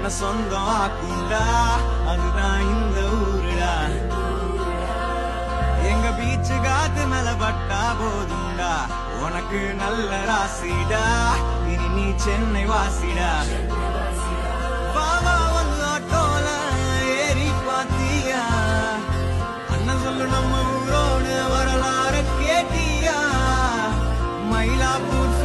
உன்னை சொந்தம் ஆக்குண்டா அதுதான் இந்த ஊருடா எங்க பீச்சு காத்து மேல பட்டா போதுண்டா உனக்கு நல்ல ராசிடா இனி நீ சென்னை வாசிடா பாபா வந்து ஆட்டோல ஏறி பாத்தியா அண்ணன் சொல்லு நம்ம ஊரோடு வரலாறு கேட்டியா மயிலாப்பூர்